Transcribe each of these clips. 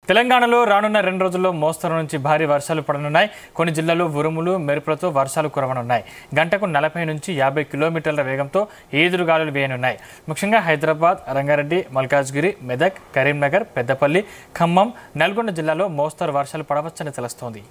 తెలంగాణలో రానున్న 2 రోజుల్లో మోస్తరు నుంచి భారీ వర్షాలు పడనున్నాయి. కొన్ని జిల్లాల్లో ఉరుములు మెరుపులతో వర్షాలు కురవనున్నాయి. గంటకు 40 నుంచి 50 కిలోమీటర్ల వేగంతో ఈదురుగాలులు వేయనున్నాయి. ముఖ్యంగా హైదరాబాద్, రంగారెడ్డి, మల్కాజ్గిరి, మెదక్, కరీంనగర్, పెద్దపల్లి, ఖమ్మం, నల్గొండ జిల్లాలో మోస్తరు వర్షాలు పడవచ్చని తెలుస్తోంది.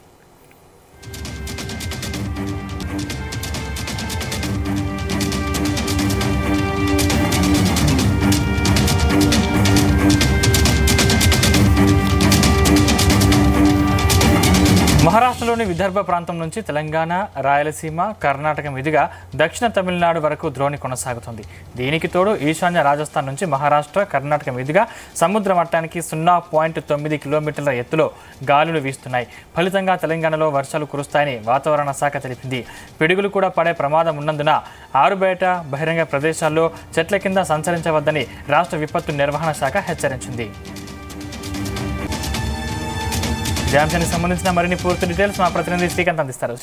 మహారాష్ట్రలోని విదర్భ ప్రాంతం నుంచి తెలంగాణ, రాయలసీమ, కర్ణాటక మీదుగా దక్షిణ తమిళనాడు వరకు ద్రోణి కొనసాగుతుంది. దీనికి తోడు ఈశాన్య రాజస్థాన్ నుంచి మహారాష్ట్ర, కర్ణాటక మీదుగా సముద్ర మట్టానికి 0.9 కిలోమీటర్ల ఎత్తులో గాలులు వీస్తున్నాయి. ఫలితంగా తెలంగాణలో వర్షాలు కురుస్తాయని వాతావరణ శాఖ తెలిపింది. పిడుగులు కూడా పడే ప్రమాదం ఉన్నందున ఆరుబయట, బహిరంగ ప్రదేశాల్లో చెట్ల కింద సంచరించవద్దని రాష్ట్ర విపత్తు నిర్వహణ శాఖ హెచ్చరించింది. అంశానికి సంబంధించిన మరిన్ని పూర్తి డీటెయిల్స్ మా ప్రతినిధి శ్రీకాంత్ అందిస్తారు.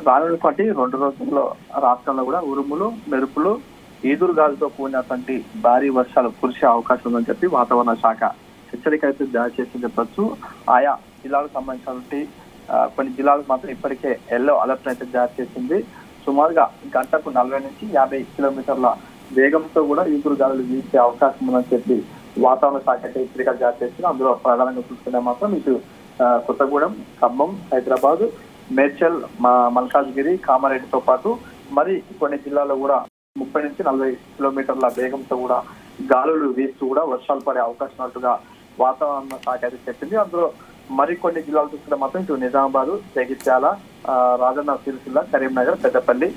రానున్నటువంటి 2 రోజుల్లో రాష్ట్రంలో కూడా ఉరుములు, మెరుపులు, ఈదురుగాలితో కూడినటువంటి భారీ వర్షాలు కురిసే అవకాశం ఉందని చెప్పి వాతావరణ శాఖ హెచ్చరిక అయితే జారీ చేసి చెప్పొచ్చు. ఆయా జిల్లాలకు సంబంధించినటువంటి కొన్ని జిల్లాలకు మాత్రం ఇప్పటికే ఎల్లో అలర్ట్ అయితే జారీ చేసింది. సుమారుగా గంటకు 40 నుంచి 50 కిలోమీటర్ల వేగంతో కూడా ఈదురుగాలులు వీసే అవకాశం ఉందని చెప్పి వాతావరణ శాఖ హెచ్చరిక జారీ చేసింది. అందులో ప్రధానంగా చూసుకునే మాత్రం ఇటు కొత్తగూడెం, ఖమ్మం, హైదరాబాద్, మేడ్చల్, మల్కాజ్గిరి, కామారెడ్డితో పాటు మరి కొన్ని జిల్లాల్లో కూడా 30 నుంచి 40 కిలోమీటర్ల వేగంతో కూడా గాలులు వీస్తూ కూడా వర్షాలు పడే అవకాశం ఉన్నట్టుగా వాతావరణ శాఖ అయితే చెప్పింది. అందులో మరికొన్ని జిల్లాలు చూసుకుంటే మాత్రం ఇటు నిజామాబాద్, జగిత్యాల, రాజన్న సిరిసిల్ల, కరీంనగర్, పెద్దపల్లి,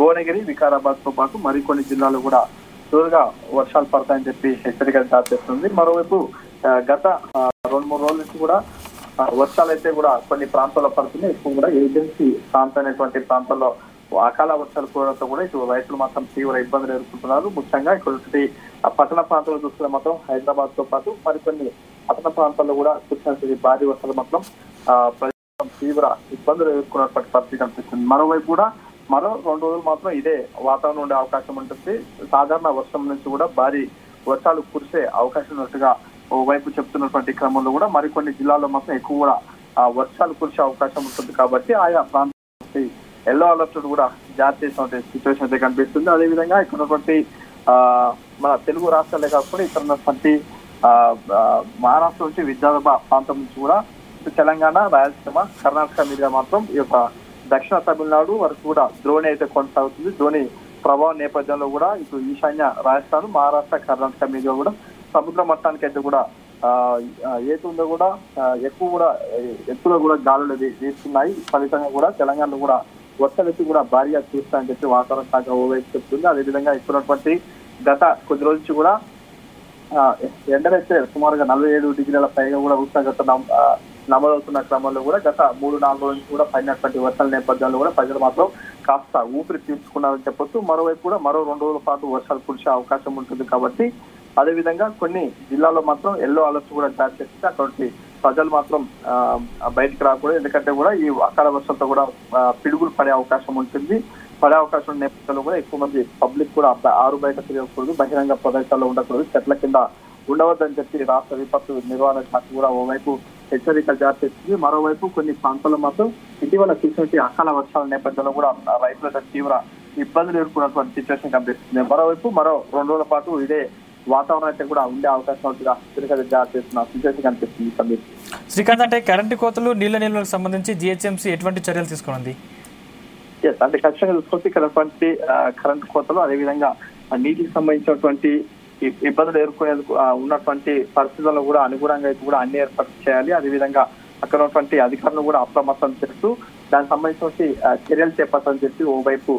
భువనగిరి, వికారాబాద్ తో పాటు మరికొన్ని జిల్లాలు కూడా జోరుగా వర్షాలు పడతాయని చెప్పి హెచ్చరిక జారీ చేస్తుంది. మరోవైపు గత 2-3 రోజుల నుంచి కూడా వర్షాలు అయితే కూడా కొన్ని ప్రాంతాల్లో పడుతున్నాయి. ఎక్కువ కూడా ఏజెన్సీ ప్రాంతమైనటువంటి ప్రాంతాల్లో అకాల వర్షాలు కూడడంతో కూడా ఇటు రైతులు మాత్రం తీవ్ర ఇబ్బందులు ఎదుర్కొంటున్నారు. ముఖ్యంగా ఇక్కడ పట్టణ ప్రాంతాల్లో చూస్తే మాత్రం హైదరాబాద్ తో పాటు మరికొన్ని పట్టణ ప్రాంతాల్లో కూడా చూసినటువంటి భారీ వర్షాలు మాత్రం ప్రజలు తీవ్ర ఇబ్బందులు ఎదుర్కొన్నటువంటి పరిస్థితి కనిపిస్తుంది. మరోవైపు కూడా మరో 2 రోజులు మాత్రం ఇదే వాతావరణం ఉండే అవకాశం ఉంటుంది. సాధారణ వర్షం నుంచి కూడా భారీ వర్షాలు కురిసే అవకాశం ఉన్నట్టుగా ఓవైపు చెప్తున్నటువంటి క్రమంలో కూడా మరికొన్ని జిల్లాల్లో మాత్రం ఎక్కువ కూడా వర్షాలు కురిసే అవకాశం ఉంటుంది. కాబట్టి ఆయా ప్రాంతానికి ఎల్లో అలర్ట్ కూడా జారీ చేసినటువంటి సిచ్యువేషన్ అయితే కనిపిస్తుంది. అదేవిధంగా ఇక్కడ ఉన్నటువంటి మన తెలుగు రాష్ట్రాలే కాకుండా ఇక్కడ ఉన్నటువంటి మహారాష్ట్ర నుంచి విదర్భ ప్రాంతం నుంచి కూడా తెలంగాణ, రాయలసీమ, కర్ణాటక మీదుగా మాత్రం ఈ యొక్క దక్షిణ తమిళనాడు వరకు కూడా ద్రోణి అయితే కొనసాగుతుంది. ద్రోణి ప్రభావం నేపథ్యంలో కూడా ఇటు ఈశాన్య రాజస్థాన్, మహారాష్ట్ర, కర్ణాటక మీద కూడా సముద్ర మట్టానికి అయితే కూడా ఏతుందో కూడా ఎక్కువ కూడా ఎత్తులో కూడా గాలులు వీస్తున్నాయి. ఫలితంగా కూడా తెలంగాణలో కూడా వర్షాలు కూడా భారీగా చూస్తాయని చెప్పి వాతావరణ శాఖ ఓవైపు చెప్తుంది. అదేవిధంగా ఇప్పుడున్నటువంటి గత కొద్ది రోజు నుంచి కూడా ఎండలైతే సుమారుగా 47 డిగ్రీల పైగా కూడా ఉష్ణోగ్రత నమోదవుతున్న క్రమంలో కూడా గత 3-4 రోజుల నుంచి కూడా పడినటువంటి వర్షాల నేపథ్యంలో కూడా ప్రజలు మాత్రం కాస్త ఊపిరి తీసుకున్నారని చెప్పొచ్చు. మరోవైపు కూడా మరో 2 రోజుల పాటు వర్షాలు కురిసే అవకాశం ఉంటుంది. కాబట్టి అదేవిధంగా కొన్ని జిల్లాల్లో మాత్రం ఎల్లో అలర్ట్ కూడా జారీ చేస్తే అటువంటి ప్రజలు మాత్రం బయటికి రాకూడదు. ఎందుకంటే కూడా ఈ అకాల వర్షంతో కూడా పిడుగులు పడే అవకాశం ఉంటుంది. పడే అవకాశం నేపథ్యంలో కూడా ఎక్కువ మంది పబ్లిక్ కూడా ఆరు బయట తిరగకూడదు, బహిరంగ ప్రదేశాల్లో ఉండకూడదు, చెట్ల కింద ఉండవద్దని చెప్పి రాష్ట్ర విపత్తు నిర్వహణ శాఖ కూడా ఓవైపు హెచ్చరికలు జారీ చేస్తుంది. మరోవైపు కొన్ని ప్రాంతాల్లో మాత్రం ఇటీవల చూసినటువంటి అకాల వర్షాల నేపథ్యంలో కూడా రైతులకు తీవ్ర ఇబ్బందులు ఎదుర్కొన్నటువంటి సిచ్యువేషన్ కనిపిస్తుంది. మరోవైపు మరో 2 రోజుల పాటు ఇదే వాతావరణం అయితే కూడా ఉండే అవకాశం హెచ్చరికలు జారీ చేస్తున్న సిచ్యువేషన్ కనిపిస్తుంది. శ్రీకాంత్, అంటే కరెంటు కోతలు, నీళ్ల నిల్వలకు సంబంధించి జీహెచ్ఎంసీ ఎటువంటి చర్యలు తీసుకున్నది? అంటే ఖచ్చితంగా చూసుకొచ్చి ఇక్కడ కరెంటు కోతలు, అదేవిధంగా నీటికి సంబంధించినటువంటి ఇబ్బందులు ఎదుర్కొనేందుకు ఉన్నటువంటి పరిస్థితుల్లో కూడా అనుగుణంగా అయితే కూడా అన్ని ఏర్పాట్లు చేయాలి. అదేవిధంగా అక్కడ ఉన్నటువంటి అధికారులు కూడా అప్రమత్తం చేస్తూ దానికి సంబంధించినటువంటి చర్యలు చేపట్టాలని చెప్పి ఓవైపు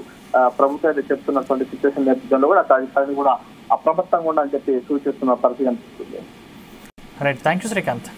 ప్రభుత్వం చెప్తున్నటువంటి సిచ్యువేషన్ నేపథ్యంలో కూడా అధికారులు కూడా అప్రమత్తంగా ఉండాలని చెప్పి సూచిస్తున్న పరిస్థితి కనిపిస్తుంది. Right, thank you Srikanth.